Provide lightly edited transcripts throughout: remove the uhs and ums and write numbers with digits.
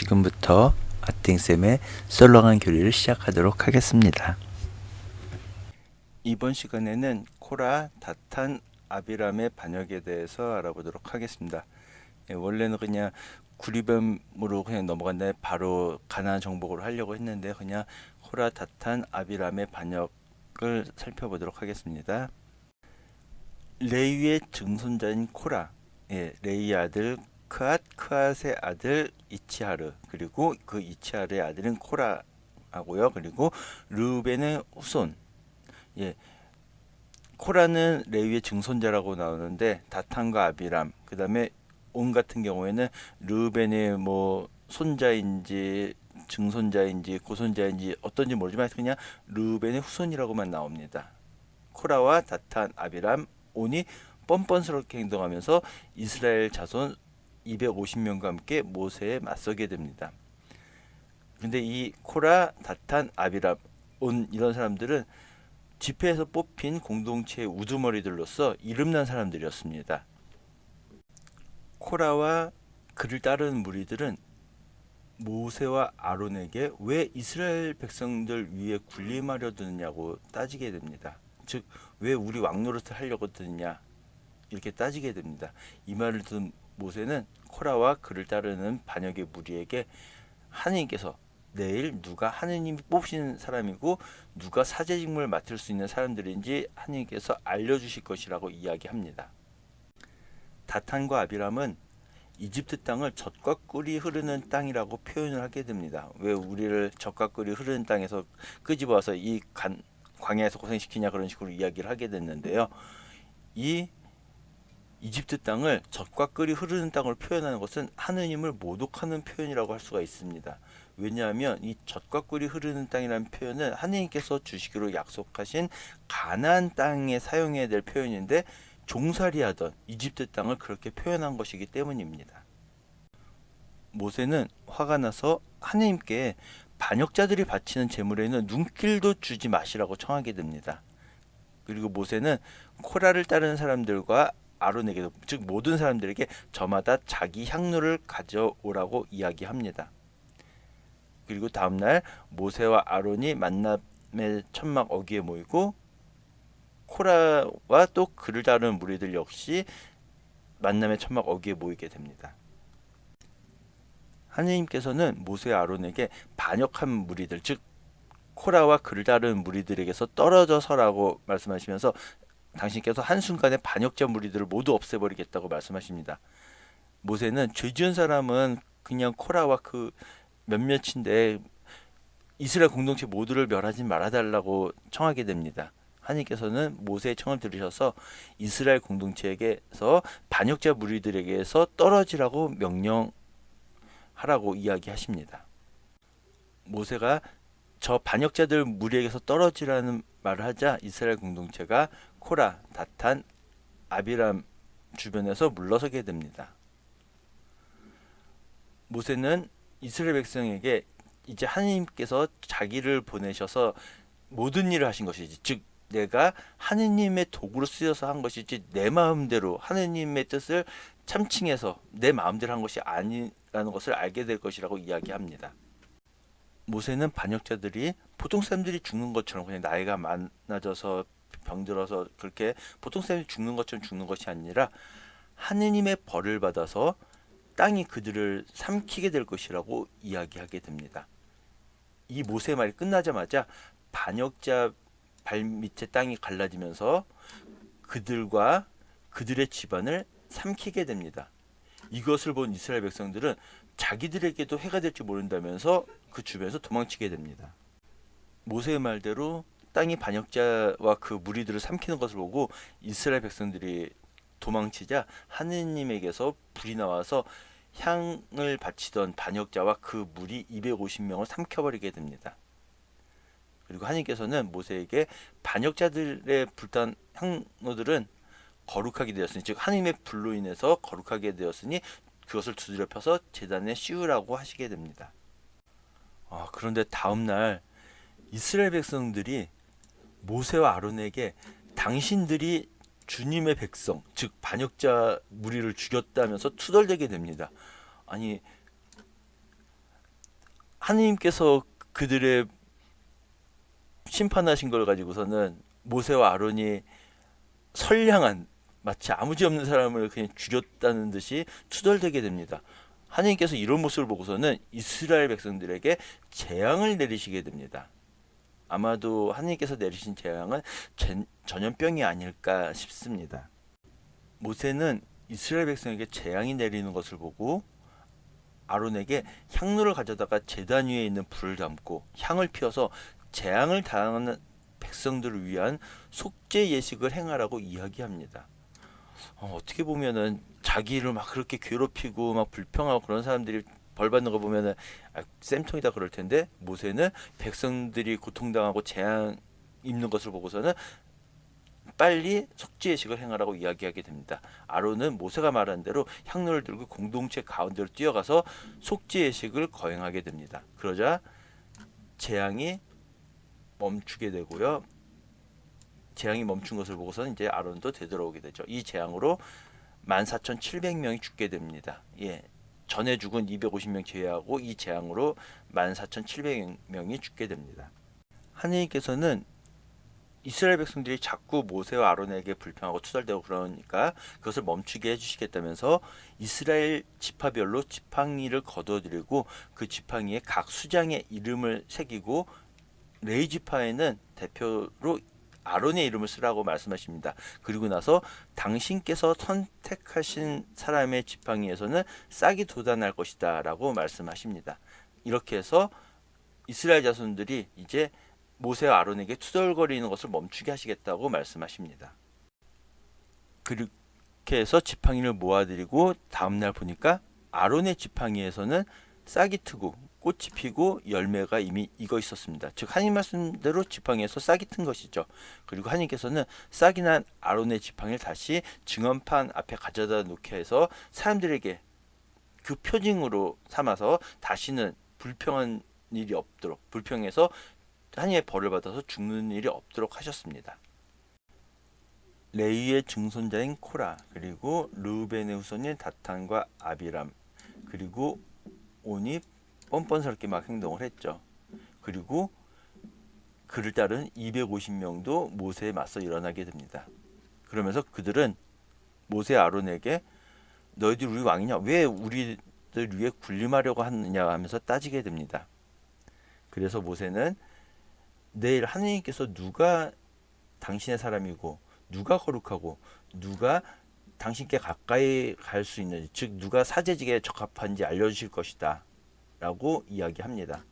지금부터 아팅쌤의 썰렁한 교리를 시작하도록 하겠습니다. 이번 시간에는 코라, 다탄, 아비람의 반역에 대해서 알아보도록 하겠습니다. 원래는 그냥 구리뱀으로 그냥 넘어간다면 바로 가나안 정복으로 하려고 했는데 그냥 코라, 다탄, 아비람의 반역을 살펴보도록 하겠습니다. 레위의 증손자인 코라, 레이의 아들 크앗, 크앗의 아들 이치하르, 그리고 그 이치하르의 아들은 코라하고요. 그리고 르우벤의 후손. 코라는 레위의 증손자라고 나오는데 다탄과 아비람, 그 다음에 온 같은 경우에는 르우벤의 손자인지 증손자인지 고손자인지 어떤지 모르지만 그냥 르우벤의 후손이라고만 나옵니다. 코라와 다탄, 아비람, 온이 뻔뻔스럽게 행동하면서 이스라엘 자손 250명과 함께 모세에 맞서게 됩니다. 근데 이 코라, 다탄, 아비람, 온 이런 사람들은 집회에서 뽑힌 공동체의 우두머리들로서 이름난 사람들이었습니다. 코라와 그를 따르는 무리들은 모세와 아론에게 왜 이스라엘 백성들 위에 군림하려 드느냐고 따지게 됩니다. 즉, 왜 우리 왕노릇을 하려고 드느냐 이렇게 따지게 됩니다. 이 말을 듣는 모세는 코라와 그를 따르는 반역의 무리에게 하느님께서 내일 누가 하느님이 뽑으신 사람이고 누가 사제직무를 맡을 수 있는 사람들인지 하느님께서 알려주실 것이라고 이야기합니다. 다탄과 아비람은 이집트 땅을 젖과 꿀이 흐르는 땅이라고 표현을 하게 됩니다. 왜 우리를 젖과 꿀이 흐르는 땅에서 끄집어와서 이 광야에서 고생시키냐 그런 식으로 이야기를 하게 됐는데요. 이 이집트 땅을 젖과 꿀이 흐르는 땅으로 표현하는 것은 하느님을 모독하는 표현이라고 할 수가 있습니다. 왜냐하면 이 젖과 꿀이 흐르는 땅이라는 표현은 하느님께서 주시기로 약속하신 가나안 땅에 사용해야 될 표현인데 종살이하던 이집트 땅을 그렇게 표현한 것이기 때문입니다. 모세는 화가 나서 하느님께 반역자들이 바치는 제물에는 눈길도 주지 마시라고 청하게 됩니다. 그리고 모세는 코라를 따르는 사람들과 아론에게도, 즉 모든 사람들에게 저마다 자기 향로를 가져오라고 이야기합니다. 그리고 다음날 모세와 아론이 만남의 천막 어귀에 모이고 코라와 또 그를 따르는 무리들 역시 만남의 천막 어귀에 모이게 됩니다. 하느님께서는 모세와 아론에게 반역한 무리들, 즉 코라와 그를 따르는 무리들에게서 떨어져 서라고 말씀하시면서 당신께서 한순간에 반역자 무리들을 모두 없애버리겠다고 말씀하십니다. 모세는 죄 지은 사람은 그냥 코라와 그 몇몇인데 이스라엘 공동체 모두를 멸하지 말아달라고 청하게 됩니다. 하나님께서는 모세의 청을 들으셔서 이스라엘 공동체에게서 반역자 무리들에게서 떨어지라고 명령하라고 이야기하십니다. 모세가 저 반역자들 무리에게서 떨어지라는 말을 하자 이스라엘 공동체가 코라, 다탄, 아비람 주변에서 물러서게 됩니다. 모세는 이스라엘 백성에게 이제 하느님께서 자기를 보내셔서 모든 일을 하신 것이지, 즉 내가 하느님의 도구로 쓰여서 한 것이지 내 마음대로 하느님의 뜻을 참칭해서 내 마음대로 한 것이 아니라는 것을 알게 될 것이라고 이야기합니다. 모세는 반역자들이 보통 사람들이 죽는 것처럼 그냥 나이가 많아져서 병들어서 그렇게 보통 사람들이 죽는 것처럼 죽는 것이 아니라 하느님의 벌을 받아서 땅이 그들을 삼키게 될 것이라고 이야기하게 됩니다. 이 모세의 말이 끝나자마자 반역자 발밑의 땅이 갈라지면서 그들과 그들의 집안을 삼키게 됩니다. 이것을 본 이스라엘 백성들은 자기들에게도 해가 될지 모른다면서 그 주변에서 도망치게 됩니다. 모세의 말대로 땅이 반역자와 그 무리들을 삼키는 것을 보고 이스라엘 백성들이 도망치자 하느님에게서 불이 나와서 향을 바치던 반역자와 그 무리 250명을 삼켜버리게 됩니다. 그리고 하느님께서는 모세에게 반역자들의 불탄 향로들은 거룩하게 되었으니, 즉 하느님의 불로 인해서 거룩하게 되었으니 그것을 두드려 펴서 제단에 씌우라고 하시게 됩니다. 그런데 다음날 이스라엘 백성들이 모세와 아론에게 당신들이 주님의 백성, 즉 반역자 무리를 죽였다면서 투덜대게 됩니다. 아니, 하느님께서 그들의 심판하신 걸 가지고서는 모세와 아론이 선량한 마치 아무 죄 없는 사람을 그냥 죽였다는 듯이 투덜대게 됩니다. 하느님께서 이런 모습을 보고서는 이스라엘 백성들에게 재앙을 내리시게 됩니다. 아마도 하느님께서 내리신 재앙은 전염병이 아닐까 싶습니다. 모세는 이스라엘 백성에게 재앙이 내리는 것을 보고 아론에게 향로를 가져다가 제단 위에 있는 불을 담고 향을 피워서 재앙을 당하는 백성들을 위한 속죄 예식을 행하라고 이야기합니다. 어떻게 보면은 자기를 막 그렇게 괴롭히고 막 불평하고 그런 사람들이 벌 받는 거 보면은 쌤통이다 그럴 텐데, 모세는 백성들이 고통당하고 재앙 입는 것을 보고서는 빨리 속죄 예식을 행하라고 이야기하게 됩니다. 아론은 모세가 말한 대로 향로를 들고 공동체 가운데로 뛰어가서 속죄 예식을 거행하게 됩니다. 그러자 재앙이 멈추게 되고요. 재앙이 멈춘 것을 보고서는 이제 아론도 되돌아오게 되죠. 이 재앙으로 14,700명이 죽게 됩니다. 예. 전에 죽은 250명 제외하고 이 재앙으로 14,700명이 죽게 됩니다. 하느님께서는 이스라엘 백성들이 자꾸 모세와 아론에게 불평하고 투덜대고 그러니까 그것을 멈추게 해주시겠다면서 이스라엘 지파별로 지팡이를 거두어드리고 그 지팡이에 각 수장의 이름을 새기고 레위 지파에는 대표로 아론의 이름을 쓰라고 말씀하십니다. 그리고 나서 당신께서 선택하신 사람의 지팡이에서는 싹이 돋아날 것이다 라고 말씀하십니다. 이렇게 해서 이스라엘 자손들이 이제 모세와 아론에게 투덜거리는 것을 멈추게 하시겠다고 말씀하십니다. 그렇게 해서 지팡이를 모아드리고 다음날 보니까 아론의 지팡이에서는 싹이 트고 꽃이 피고 열매가 이미 익어 있었습니다. 즉 하나님 말씀대로 지팡이에서 싹이 튼 것이죠. 그리고 하나님께서는 싹이 난 아론의 지팡이를 다시 증언판 앞에 가져다 놓게 해서 사람들에게 그 표징으로 삼아서 다시는 불평한 일이 없도록, 불평해서 하나님의 벌을 받아서 죽는 일이 없도록 하셨습니다. 레위의 증손자인 코라, 그리고 르우벤의 후손인 다탄과 아비람, 그리고 온이 뻔뻔스럽게 막 행동을 했죠. 그리고 그를 따른 250명도 모세에 맞서 일어나게 됩니다. 그러면서 그들은 모세 아론에게 너희들 우리 왕이냐? 왜 우리들 위에 군림하려고 하느냐 하면서 따지게 됩니다. 그래서 모세는 내일 하느님께서 누가 당신의 사람이고 누가 거룩하고 누가 당신께 가까이 갈 수 있는지, 즉 누가 사제직에 적합한지 알려주실 것이다 라고 이야기합니다.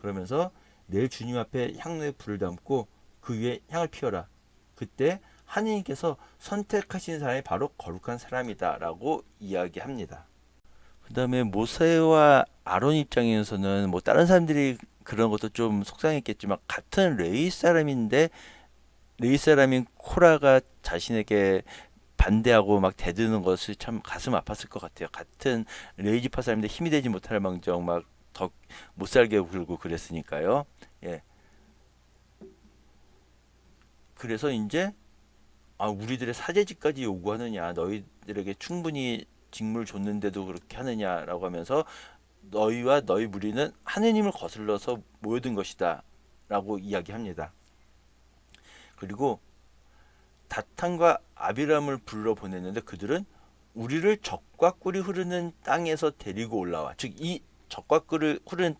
그러면서 내일 주님 앞에 향로에 불을 담고 그 위에 향을 피워라. 그때 하느님께서 선택하신 사람이 바로 거룩한 사람이다 라고 이야기합니다. 그 다음에 모세와 아론 입장에서는 뭐 다른 사람들이 그런 것도 좀 속상했겠지만 같은 레위 사람인데 레위 사람인 코라가 자신에게 반대하고 막 대드는 것이 참 가슴 아팠을 것 같아요. 같은 레위 지파 사람인데 힘이 되지 못할 망정 막 더 못 살게 굴고 그랬으니까요. 예. 그래서 이제 우리들의 사제직까지 요구하느냐, 너희들에게 충분히 직무를 줬는데도 그렇게 하느냐라고 하면서 너희와 너희 무리는 하느님을 거슬러서 모여든 것이다 라고 이야기합니다. 그리고 다탄과 아비람을 불러 보냈는데 그들은 우리를 적과 꿀이 흐르는 땅에서 데리고 올라와, 즉 이 적과 꿀이 흐르는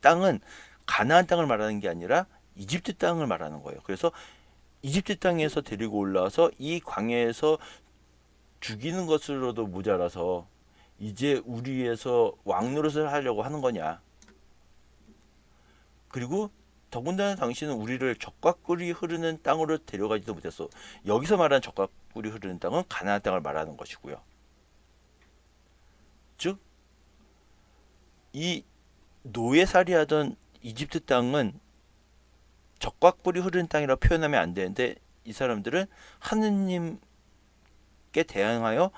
땅은 가나안 땅을 말하는 게 아니라 이집트 땅을 말하는 거예요. 그래서 이집트 땅에서 데리고 올라와서 이 광야에서 죽이는 것으로도 모자라서 이제 우리 위해서 왕노릇을 하려고 하는 거냐. 그리고 더군다나 당신은 우리를 적과 꿀이 흐르는 땅으로 데려가지도 못했어. 여기서 말하는 적과 꿀이 흐르는 땅은 가나안 땅을 말하는 것이고요. 즉 이 노예살이하던 이집트 땅은 적과 꿀이 흐르는 땅이라고 표현하면 안 되는데 이 사람들은 하느님께 대항하여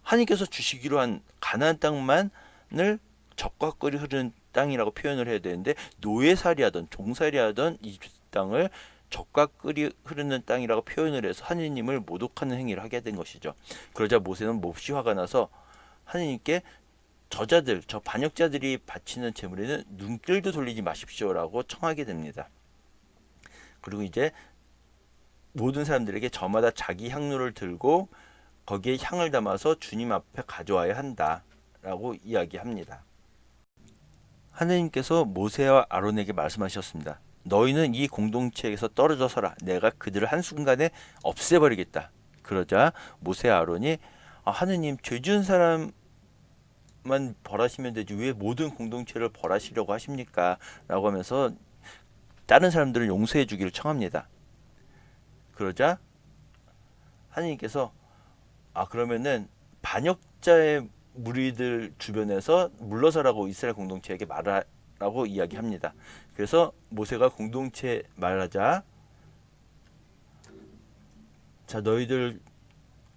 하느님께서 주시기로 한 가나안 땅만을 적과 꿀이 흐르는 땅이라고 표현을 해야 되는데 노예살이하던 종살이하던 이집트 땅을 적과 꿀이 흐르는 땅이라고 표현을 해서 하느님을 모독하는 행위를 하게 된 것이죠. 그러자 모세는 몹시 화가 나서 하느님께 저 반역자들이 바치는 제물에는 눈길도 돌리지 마십시오라고 청하게 됩니다. 그리고 이제 모든 사람들에게 저마다 자기 향로를 들고 거기에 향을 담아서 주님 앞에 가져와야 한다라고 이야기합니다. 하느님께서 모세와 아론에게 말씀하셨습니다. 너희는 이 공동체에서 떨어져 서라. 내가 그들을 한순간에 없애버리겠다. 그러자 모세와 아론이 하느님, 죄 지은 사람만 벌하시면 되지 왜 모든 공동체를 벌하시려고 하십니까? 라고 하면서 다른 사람들을 용서해 주기를 청합니다. 그러자 하느님께서 그러면은 반역자의 무리들 주변에서 물러서라고 이스라엘 공동체에게 말하라고 이야기합니다. 그래서 모세가 공동체 말하자, 자 너희들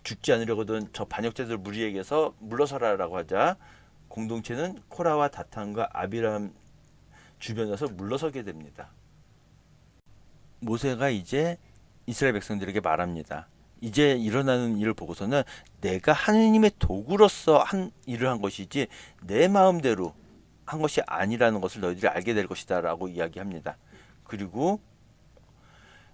죽지 않으려거든 저 반역자들 무리에게서 물러서라라고 하자 공동체는 코라와 다탄과 아비람 주변에서 물러서게 됩니다. 모세가 이제 이스라엘 백성들에게 말합니다. 이제 일어나는 일을 보고서는 내가 하느님의 도구로서 한 일을 한 것이지 내 마음대로 한 것이 아니라는 것을 너희들이 알게 될 것이다 라고 이야기합니다. 그리고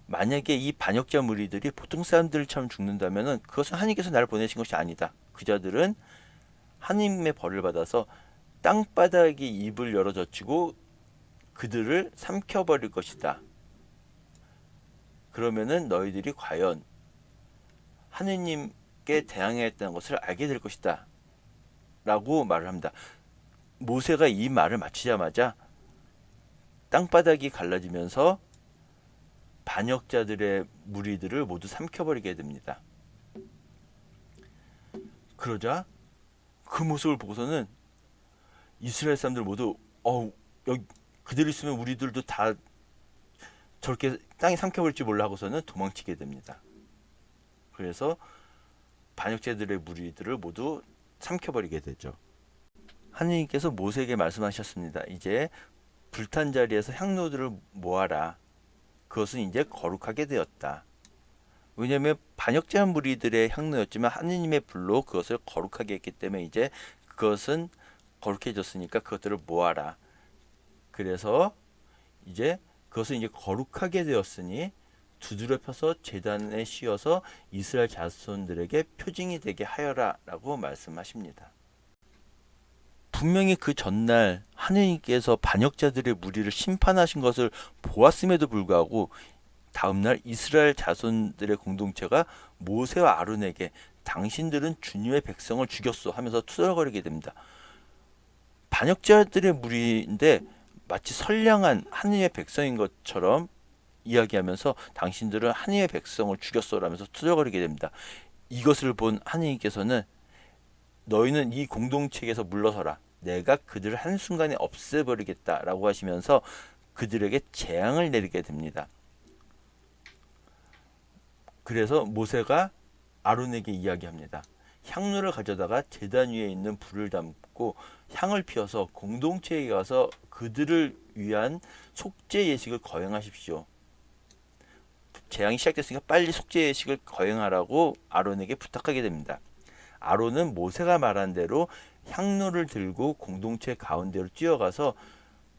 만약에 이 반역자 무리들이 보통 사람들처럼 죽는다면 그것은 하나님께서 나를 보내신 것이 아니다. 그자들은 하나님의 벌을 받아서 땅바닥이 입을 열어 젖히고 그들을 삼켜버릴 것이다. 그러면은 너희들이 과연 하느님께 대항해야 했다는 것을 알게 될 것이다 라고 말을 합니다. 모세가 이 말을 마치자마자 땅바닥이 갈라지면서 반역자들의 무리들을 모두 삼켜버리게 됩니다. 그러자 그 모습을 보고서는 이스라엘 사람들 모두 여기 그들 있으면 우리들도 다 저렇게 땅에 삼켜버릴지 몰라 하고서는 도망치게 됩니다. 그래서 반역자들의 무리들을 모두 삼켜버리게 되죠. 하느님께서 모세에게 말씀하셨습니다. 이제 불탄 자리에서 향로들을 모아라. 그것은 이제 거룩하게 되었다. 왜냐하면 반역자 무리들의 향로였지만 하느님의 불로 그것을 거룩하게 했기 때문에 이제 그것은 거룩해졌으니까 그것들을 모아라. 그래서 이제 그것은 이제 거룩하게 되었으니 두드려 펴서 제단에 씌워서 이스라엘 자손들에게 표징이 되게 하여라 라고 말씀하십니다. 분명히 그 전날 하느님께서 반역자들의 무리를 심판하신 것을 보았음에도 불구하고 다음날 이스라엘 자손들의 공동체가 모세와 아론에게 당신들은 주님의 백성을 죽였어 하면서 투덜거리게 됩니다. 반역자들의 무리인데 마치 선량한 하느님의 백성인 것처럼 이야기하면서 당신들은 하느님의 백성을 죽였어라면서 투덜거리게 됩니다. 이것을 본 하느님께서는 너희는 이 공동체에서 물러서라. 내가 그들을 한순간에 없애버리겠다라고 하시면서 그들에게 재앙을 내리게 됩니다. 그래서 모세가 아론에게 이야기합니다. 향로를 가져다가 제단 위에 있는 불을 담고 향을 피워서 공동체에 가서 그들을 위한 속죄 예식을 거행하십시오. 재앙이 시작됐으니까 빨리 속죄 예식을 거행하라고 아론에게 부탁하게 됩니다. 아론은 모세가 말한 대로 향로를 들고 공동체 가운데로 뛰어가서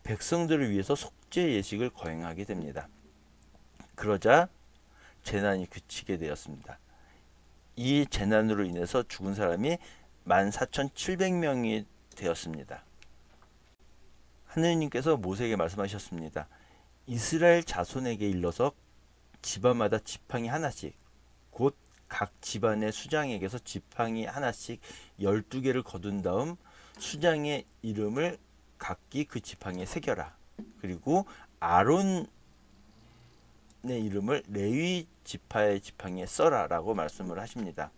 백성들을 위해서 속죄 예식을 거행하게 됩니다. 그러자 재난이 그치게 되었습니다. 이 재난으로 인해서 죽은 사람이 14,700명이 되었습니다. 하느님께서 모세에게 말씀하셨습니다. 이스라엘 자손에게 일러서 집안마다 지팡이 하나씩 곧 각 집안의 수장에게서 지팡이 하나씩 12개를 거둔 다음 수장의 이름을 각기 그 지팡이에 새겨라. 그리고 아론의 이름을 레위 지파의 지팡이에 써라 라고 말씀을 하십니다.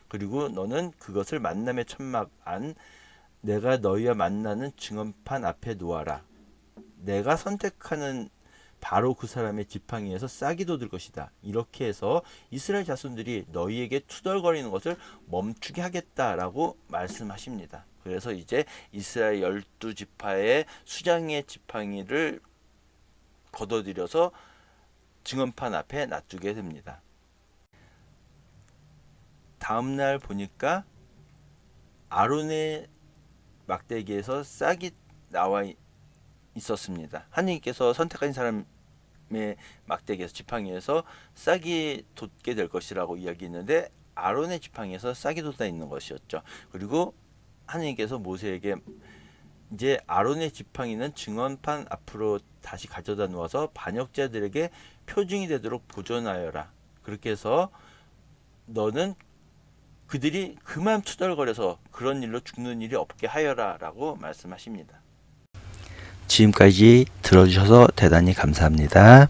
그리고 너는 그것을 만남의 천막 안 내가 너희와 만나는 증언판 앞에 놓아라. 내가 선택하는 바로 그 사람의 지팡이에서 싹이 돋을 것이다. 이렇게 해서 이스라엘 자손들이 너희에게 투덜거리는 것을 멈추게 하겠다라고 말씀하십니다. 그래서 이제 이스라엘 12지파의 수장의 지팡이를 걷어들여서 증언판 앞에 놔두게 됩니다. 다음날 보니까 아론의 막대기에서 싹이 나와 있었습니다. 하느님께서 선택한 사람의 막대기에서 지팡이에서 싹이 돋게 될 것이라고 이야기했는데 아론의 지팡이에서 싹이 돋아 있는 것이었죠. 그리고 하느님께서 모세에게 이제 아론의 지팡이는 증언판 앞으로 다시 가져다 놓아서 반역자들에게 표징이 되도록 보존하여라. 그렇게 해서 너는 그들이 그만 투덜거려서 그런 일로 죽는 일이 없게 하여라 라고 말씀하십니다. 지금까지 들어주셔서 대단히 감사합니다.